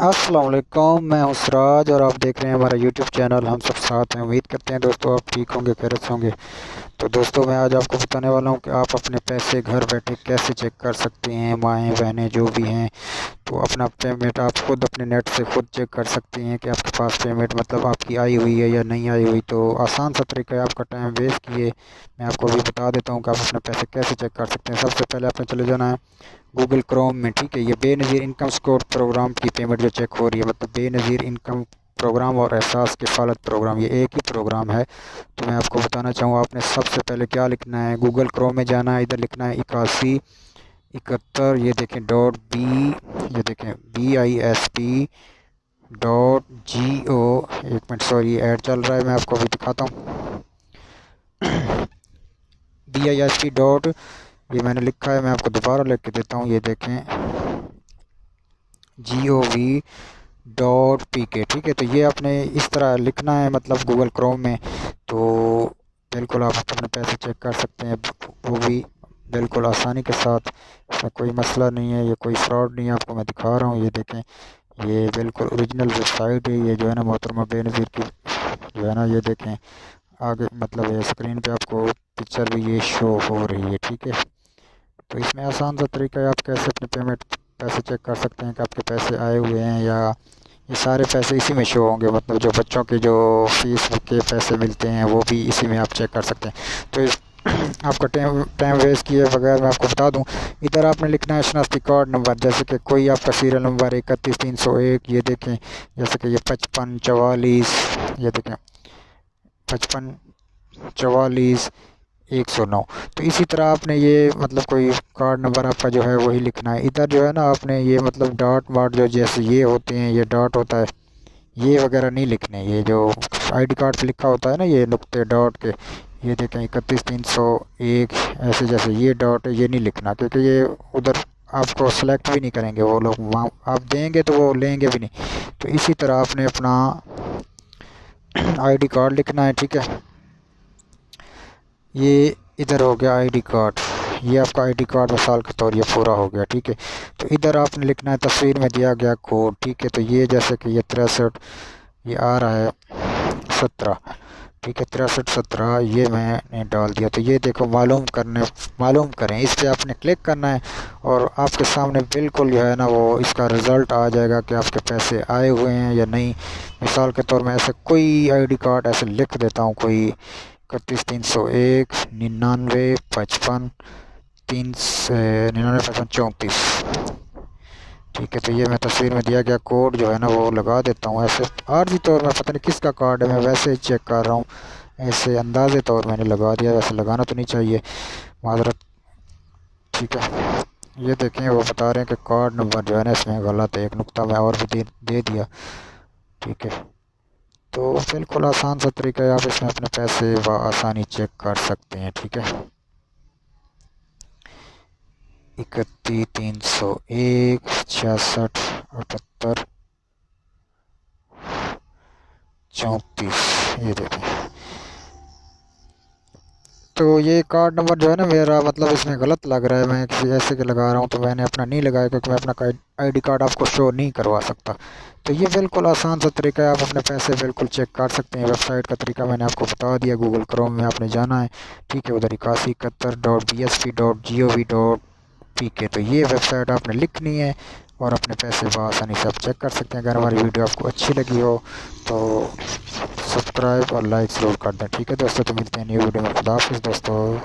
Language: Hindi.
अस्सलाम वालेकुम, मैं हूं सराज और आप देख रहे हैं हमारा यूट्यूब चैनल। हम सब साथ हैं। उम्मीद करते हैं दोस्तों आप ठीक होंगे, खैरियत से होंगे। तो दोस्तों मैं आज आपको बताने वाला हूं कि आप अपने पैसे घर बैठे कैसे चेक कर सकते हैं। माएँ बहनें जो भी हैं, तो अपना पेमेंट आप खुद अपने नेट से खुद चेक कर सकते हैं कि आपके पास पेमेंट मतलब आपकी आई हुई है या नहीं आई हुई। तो आसान सा तरीका है, आपका टाइम वेस्ट किए मैं आपको अभी बता देता हूँ कि आप अपने पैसे कैसे चेक कर सकते हैं। सबसे पहले आपने चले जाना है गूगल क्रोम में। ठीक है, ये बेनज़ीर इनकम स्कोर प्रोग्राम की पेमेंट जो चेक हो रही है, मतलब बेनज़ीर इनकम प्रोग्राम और एहसास किफ़ालत प्रोग्राम, ये एक ही प्रोग्राम है। तो मैं आपको बताना चाहूँगा आपने सबसे पहले क्या लिखना है, गूगल क्रोम में जाना है, इधर लिखना है 8171, ये देखें डॉट बी, ये देखें BISP डॉट GO। एक मिनट, सॉरी ऐड चल रहा है, मैं आपको अभी दिखाता हूँ। BISP डॉट, ये मैंने लिखा है, मैं आपको दोबारा लिख के देता हूँ, ये देखें GOV.PK। ठीक है, तो ये आपने इस तरह लिखना है मतलब गूगल क्रोम में। तो बिल्कुल आप अपने पैसे चेक कर सकते हैं, वो भी बिल्कुल आसानी के साथ। इसमें कोई मसला नहीं है, ये कोई फ्रॉड नहीं है, आपको मैं दिखा रहा हूँ। ये देखें, ये बिल्कुल ओरिजिनल वेबसाइट है, ये जो है ना मोहतरमा बेनज़ीर की जो है ना, ये देखें आगे मतलब ये स्क्रीन पे आपको पिक्चर भी ये शो हो रही है। ठीक है, तो इसमें आसान सा तरीका है, आप कैसे अपने पैसे चेक कर सकते हैं कि आपके पैसे आए हुए हैं, या ये सारे पैसे इसी में शो होंगे। मतलब जो बच्चों के जो फीस के पैसे मिलते हैं वो भी इसी में आप चेक कर सकते हैं। तो इस आपका टाइम वेस्ट किए बगैर मैं आपको बता दूं, इधर आपने लिखना है शनाख्ती कार्ड नंबर, जैसे कि कोई आपका सीरियल नंबर 31301, ये देखें जैसे कि ये 5544, ये देखें 5544 109। तो इसी तरह आपने ये मतलब कोई कार्ड नंबर आपका जो है वही लिखना है। इधर जो है ना आपने ये मतलब डॉट वाट जो जैसे ये होते हैं, ये डॉट होता है, ये वगैरह नहीं लिखने। ये जो आईडी कार्ड पे लिखा होता है ना, ये नुक्ते डॉट के, ये देखें 31301, ऐसे जैसे ये डॉट है, ये नहीं लिखना, क्योंकि ये उधर आपको सेलेक्ट भी नहीं करेंगे वो लोग, वहाँ आप देंगे तो वो लेंगे भी नहीं। तो इसी तरह आपने अपना आईडी कार्ड लिखना है। ठीक है, ये इधर हो गया आईडी कार्ड, ये आपका आईडी कार्ड मिसाल के तौर ये पूरा हो गया। ठीक है, तो इधर आपने लिखना है तस्वीर में दिया गया कोड। ठीक है, तो ये जैसे कि ये 63, ये आ रहा है 17। ठीक है, 6317 ये मैंने डाल दिया। तो ये देखो मालूम करें, इस पर आपने क्लिक करना है और आपके सामने बिल्कुल जो है ना वो इसका रिज़ल्ट आ जाएगा कि आपके पैसे आए हुए हैं या नहीं। मिसाल के तौर में ऐसे कोई आईडी कार्ड ऐसे लिख देता हूँ, कोई 31301 9955 995534। ठीक है, तो ये मैं तस्वीर में दिया गया कोड जो है ना वो लगा देता हूँ। ऐसे आर्जी तौर में पता नहीं किसका कार्ड है, मैं वैसे ही चेक कर रहा हूँ, ऐसे अंदाजे तौर मैंने लगा दिया, वैसे लगाना तो नहीं चाहिए, माजरत। ठीक है, ये देखें वो बता रहे हैं कि कार्ड नंबर जो है ना इसमें गलत है, एक नुक्ता मैं और भी दे दिया। ठीक है, तो बिल्कुल आसान सा तरीका है, आप इसमें अपने पैसे आसानी चेक कर सकते हैं। ठीक है, 31301 66 78 34, ये देखें। तो ये कार्ड नंबर जो है ना मेरा मतलब इसमें गलत लग रहा है, मैं किसी ऐसे के लगा रहा हूँ, तो मैंने अपना नहीं लगाया क्योंकि मैं अपना आईडी कार्ड आपको शो नहीं करवा सकता। तो ये बिल्कुल आसान सा तरीका है, आप अपने पैसे बिल्कुल चेक कर सकते हैं। वेबसाइट का तरीका मैंने आपको बता दिया, गूगल क्रोम में आपने जाना है। ठीक है, उधर 8171.BSP.GOV.PK, तो ये वेबसाइट आपने लिखनी है और अपने पैसे आसानी से आप चेक कर सकते हैं। अगर हमारी वीडियो आपको अच्छी लगी हो तो सब्सक्राइब और लाइक ज़रूर कर दें। ठीक है दोस्तों, तो मिलते हैं न्यू वीडियो में। खुदा हाफिज़ दोस्तों।